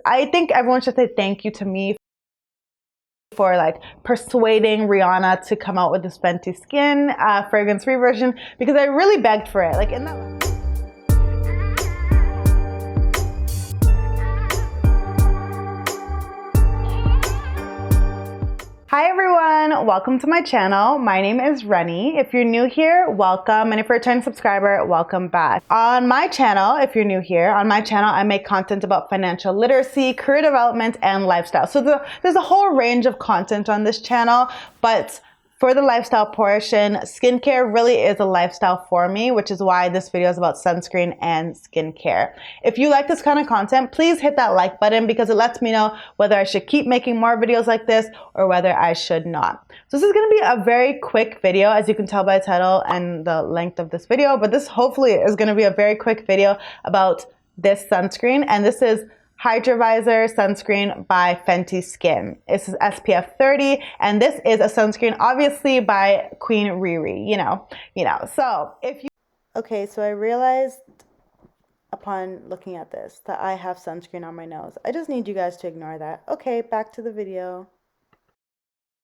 I think everyone should say thank you to me for like persuading Rihanna to come out with this Fenty Skin fragrance-free version, because I really begged for it. Like in that. Hi everyone, welcome to my channel. My name is Reni. If you're new here, welcome, and if you're a returning subscriber, welcome back. On my channel, if you're new here, on my channel I make content about financial literacy, career development, and lifestyle. So there's a whole range of content on this channel, but for the lifestyle portion, skincare really is a lifestyle for me, which is why this video is about sunscreen and skincare. If you like this kind of content, please hit that like button because it lets me know whether I should keep making more videos like this or whether I should not. So this is going to be a very quick video, as you can tell by the title and the length of this video, but this hopefully is going to be a very quick video about this sunscreen, and this is Hydra Vizor sunscreen by Fenty Skin. This is SPF 30, and this is a sunscreen obviously by Queen Riri, you know. So if you... Okay, so I realized upon looking at this that I have sunscreen on my nose. I just need you guys to ignore that. Okay, back to the video.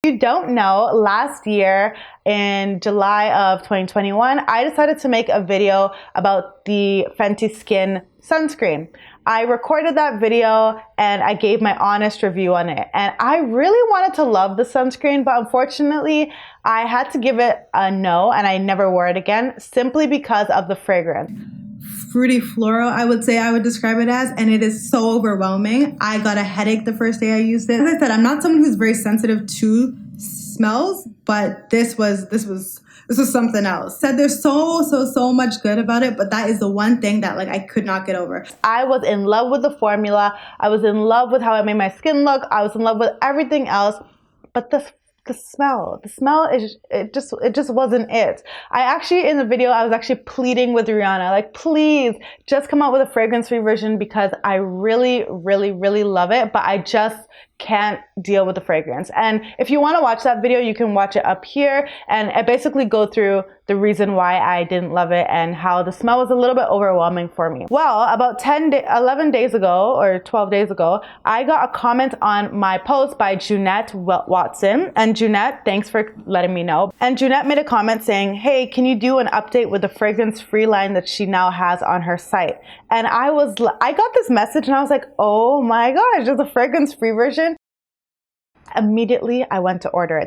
If you don't know, last year in July of 2021, I decided to make a video about the Fenty Skin sunscreen. I recorded that video and I gave my honest review on it. And I really wanted to love the sunscreen, but unfortunately, I had to give it a no, and I never wore it again simply because of the fragrance. Fruity floral, I would say I would describe it as, and it is so overwhelming. I got a headache the first day I used it. As I said, I'm not someone who's very sensitive to smells, but this was something else. Said there's so much good about it, but that is the one thing that like I could not get over. I was in love with the formula. I was in love with how it made my skin look. I was in love with everything else, but the smell is, it just wasn't it. I actually, in the video, I was actually pleading with Rihanna, like, please just come out with a fragrance-free version because I really love it, but I just can't deal with the fragrance. And if you want to watch that video, you can watch it up here, and I basically go through the reason why I didn't love it and how the smell was a little bit overwhelming for me. Well, about 11 days ago or 12 days ago, I got a comment on my post by Junette Watson. And Junette, thanks for letting me know. And Junette made a comment saying, hey, can you do an update with the fragrance-free line that she now has on her site? And I got this message and I was like, oh my gosh, there's a fragrance-free version. Immediately, I went to order it.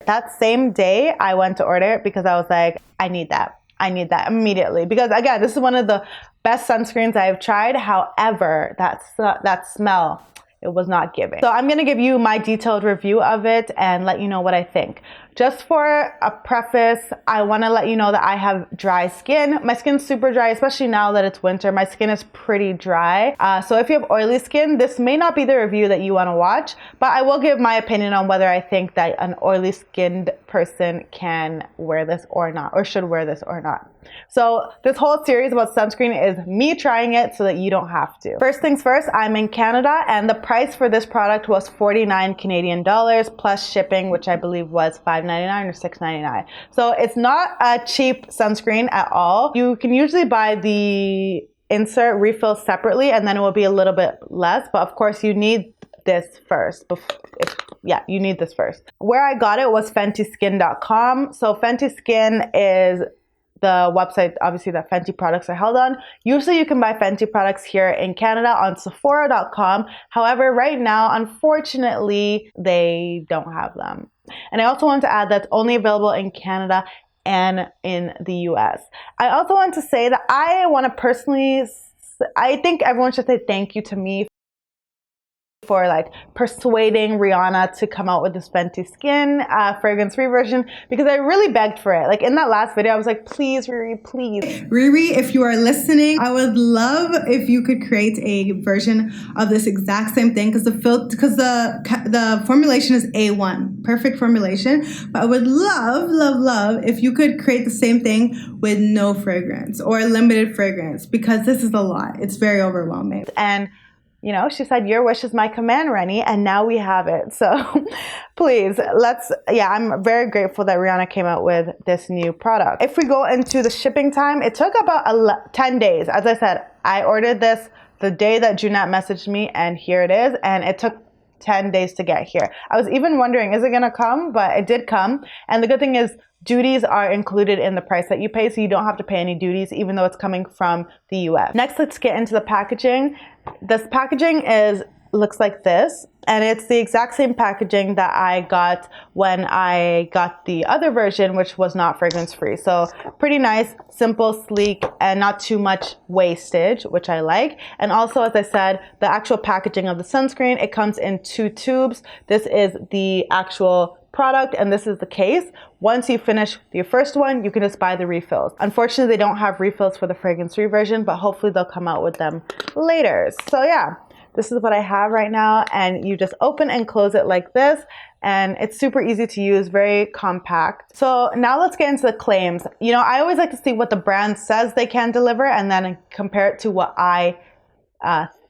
That same day, I went to order it because I was like, I need that immediately. Because again, this is one of the best sunscreens I've tried. However, that smell, it was not giving. So I'm going to give you my detailed review of it and let you know what I think. Just for a preface, I want to let you know that I have dry skin. My skin's super dry, especially now that it's winter. My skin is pretty dry. So if you have oily skin, this may not be the review that you want to watch, but I will give my opinion on whether I think that an oily skinned person can wear this or not, or should wear this or not. So this whole series about sunscreen is me trying it so that you don't have to. First things first, I'm in Canada, and the price for this product was 49 Canadian dollars plus shipping, which I believe was $5.99 or $6.99. So it's not a cheap sunscreen at all. You can usually buy the insert refill separately and then it will be a little bit less, but of course you need this first. You need this first. Where I got it was fentyskin.com. So Fenty Skin is the website, obviously, that Fenty products are held on. Usually you can buy Fenty products here in Canada on Sephora.com. However, right now, unfortunately, they don't have them. And I also want to add that's only available in Canada and in the US. I also want to say that I think everyone should say thank you to me for like persuading Rihanna to come out with this Fenty Skin fragrance-free version, because I really begged for it. Like in that last video, I was like, please, Riri, please. Riri, if you are listening, I would love if you could create a version of this exact same thing, because the formulation is A1, perfect formulation. But I would love if you could create the same thing with no fragrance or limited fragrance, because this is a lot. It's very overwhelming. And you know, she said, your wish is my command, Reni, and now we have it. So please, I'm very grateful that Rihanna came out with this new product. If we go into the shipping time, it took about 10 days. As I said, I ordered this the day that Junette messaged me, and here it is. And it took 10 days to get here. I was even wondering, is it gonna come? But it did come. And the good thing is duties are included in the price that you pay, so you don't have to pay any duties even though it's coming from the US. Next, let's get into the packaging. This packaging looks like this, and it's the exact same packaging that I got when I got the other version, which was not fragrance free. So pretty nice, simple, sleek, and not too much wastage, which I like. And also, as I said, the actual packaging of the sunscreen, it comes in 2 tubes. This is the actual product, and this is the case. Once you finish your first one, you can just buy the refills. Unfortunately, they don't have refills for the fragrance free version, but hopefully they'll come out with them later. So yeah, this is what I have right now, and you just open and close it like this, and it's super easy to use, very compact. So now let's get into the claims. You know, I always like to see what the brand says they can deliver and then compare it to what I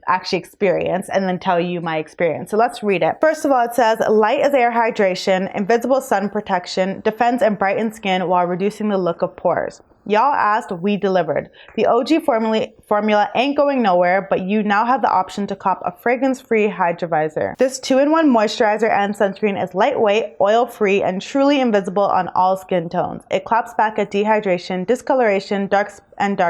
actually experience, and then tell you my experience. So let's read it. First of all, it says light as air hydration, invisible sun protection, defends and brightens skin while reducing the look of pores. Y'all asked, we delivered. The OG formula ain't going nowhere, but you now have the option to cop a fragrance-free Hydra Vizor. This 2-in-1 moisturizer and sunscreen is lightweight, oil-free, and truly invisible on all skin tones. It claps back at dehydration, discoloration, dark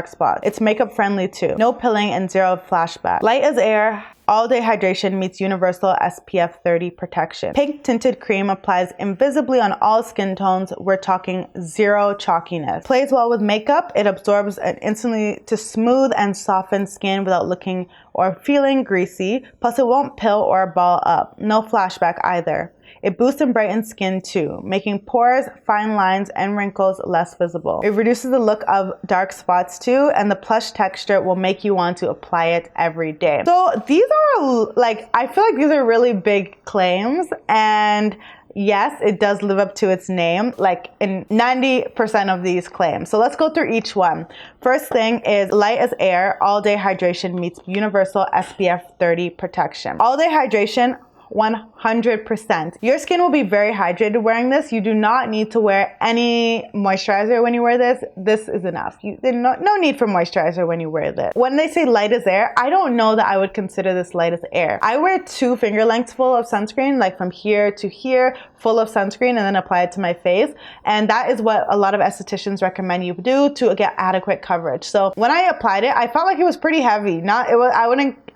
spots. It's makeup friendly too. No pilling and 0 flashback. Light as air, all-day hydration meets universal SPF 30 protection. Pink tinted cream applies invisibly on all skin tones. We're talking 0 chalkiness. Plays well with makeup. It absorbs instantly to smooth and soften skin without looking or feeling greasy. Plus it won't pill or ball up. No flashback either. It boosts and brightens skin too, making pores, fine lines, and wrinkles less visible. It reduces the look of dark spots too, and the plush texture will make you want to apply it every day. So these are I feel like these are really big claims, and yes, it does live up to its name, like in 90% of these claims. So let's go through each one. First thing is light as air, all day hydration meets universal SPF 30 protection. All day hydration, 100%. Your skin will be very hydrated wearing this. You do not need to wear any moisturizer when you wear this. This is enough. There's no need for moisturizer when you wear this. When they say light as air, I don't know that I would consider this light as air. I wear 2 finger lengths full of sunscreen, like from here to here, full of sunscreen, and then apply it to my face. And that is what a lot of estheticians recommend you do to get adequate coverage. So when I applied it, I felt like it was pretty heavy.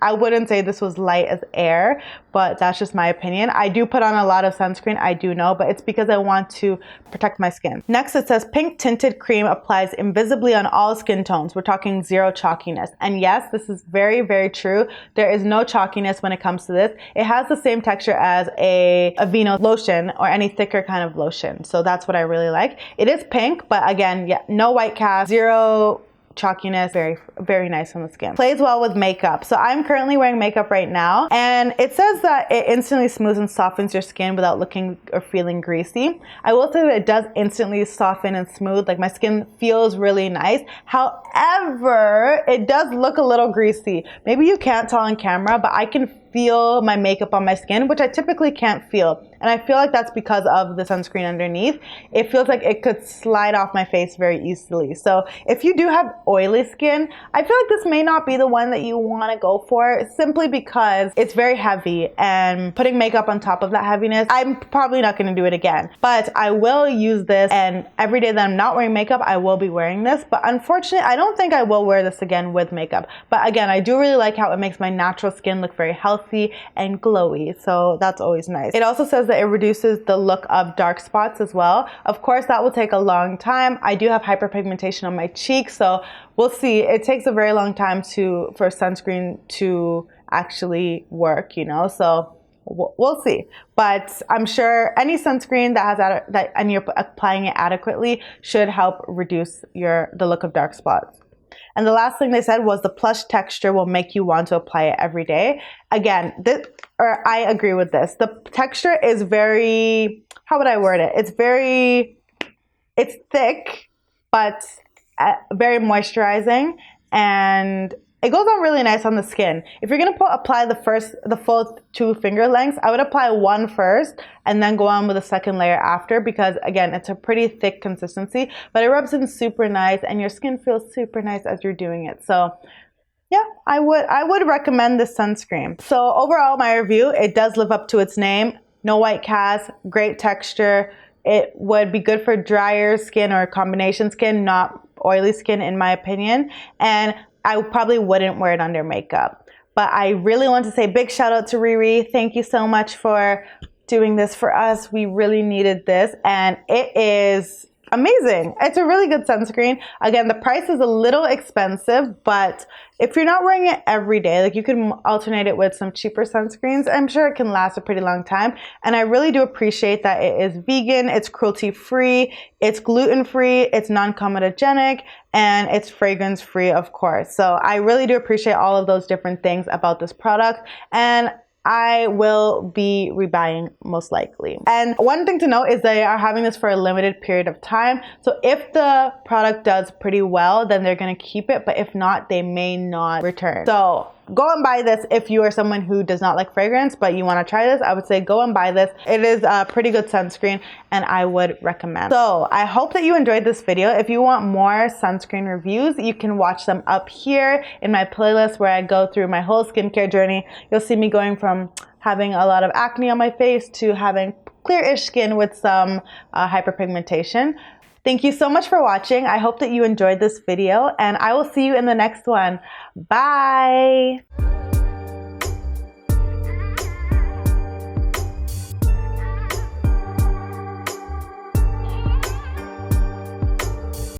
I wouldn't say this was light as air, but that's just my opinion. I do put on a lot of sunscreen, I do know, but it's because I want to protect my skin. Next, it says pink tinted cream applies invisibly on all skin tones. We're talking 0 chalkiness. And yes, this is very, very true. There is no chalkiness when it comes to this. It has the same texture as a Aveeno lotion or any thicker kind of lotion. So that's what I really like. It is pink, but again, yeah, no white cast, 0 chalkiness, very, very nice on the skin. Plays well with makeup. So I'm currently wearing makeup right now, and it says that it instantly smooths and softens your skin without looking or feeling greasy. I will say that it does instantly soften and smooth. Like my skin feels really nice. However, it does look a little greasy. Maybe you can't tell on camera, but I can feel my makeup on my skin, which I typically can't feel. And I feel like that's because of the sunscreen underneath. It feels like it could slide off my face very easily. So if you do have oily skin, I feel like this may not be the one that you want to go for, simply because it's very heavy, and putting makeup on top of that heaviness, I'm probably not going to do it again. But I will use this, and every day that I'm not wearing makeup, I will be wearing this. But unfortunately, I don't think I will wear this again with makeup. But again, I do really like how it makes my natural skin look very healthy and glowy. So that's always nice. It also says that it reduces the look of dark spots as well. Of course, that will take a long time. I do have hyperpigmentation on my cheeks, so we'll see. It takes a very long time for sunscreen to actually work, you know, so we'll see. But I'm sure any sunscreen and you're applying it adequately should help reduce the look of dark spots. And the last thing they said was the plush texture will make you want to apply it every day. Again, I agree with this. The texture is very, how would I word it? It's thick, but very moisturizing, and it goes on really nice on the skin. If you're gonna apply the full 2 finger lengths, I would apply one first and then go on with a second layer after, because again, it's a pretty thick consistency, but it rubs in super nice and your skin feels super nice as you're doing it. So yeah, I would recommend this sunscreen. So overall, my review, it does live up to its name. No white cast, great texture. It would be good for drier skin or combination skin, not oily skin in my opinion. And I probably wouldn't wear it under makeup. But I really want to say big shout out to Riri. Thank you so much for doing this for us. We really needed this, and it is amazing. It's a really good sunscreen. Again, the price is a little expensive, but if you're not wearing it every day, like you can alternate it with some cheaper sunscreens, I'm sure it can last a pretty long time. And I really do appreciate that it is vegan, it's cruelty-free, it's gluten-free, it's non-comedogenic, and it's fragrance-free, of course. So I really do appreciate all of those different things about this product, and I will be rebuying most likely. And one thing to note is they are having this for a limited period of time. So if the product does pretty well, then they're gonna keep it. But if not, they may not return. So go and buy this if you are someone who does not like fragrance, but you wanna try this. I would say go and buy this. It is a pretty good sunscreen and I would recommend. So I hope that you enjoyed this video. If you want more sunscreen reviews, you can watch them up here in my playlist where I go through my whole skincare journey. You'll see me going from having a lot of acne on my face to having clear-ish skin with some hyperpigmentation. Thank you so much for watching. I hope that you enjoyed this video and I will see you in the next one. Bye.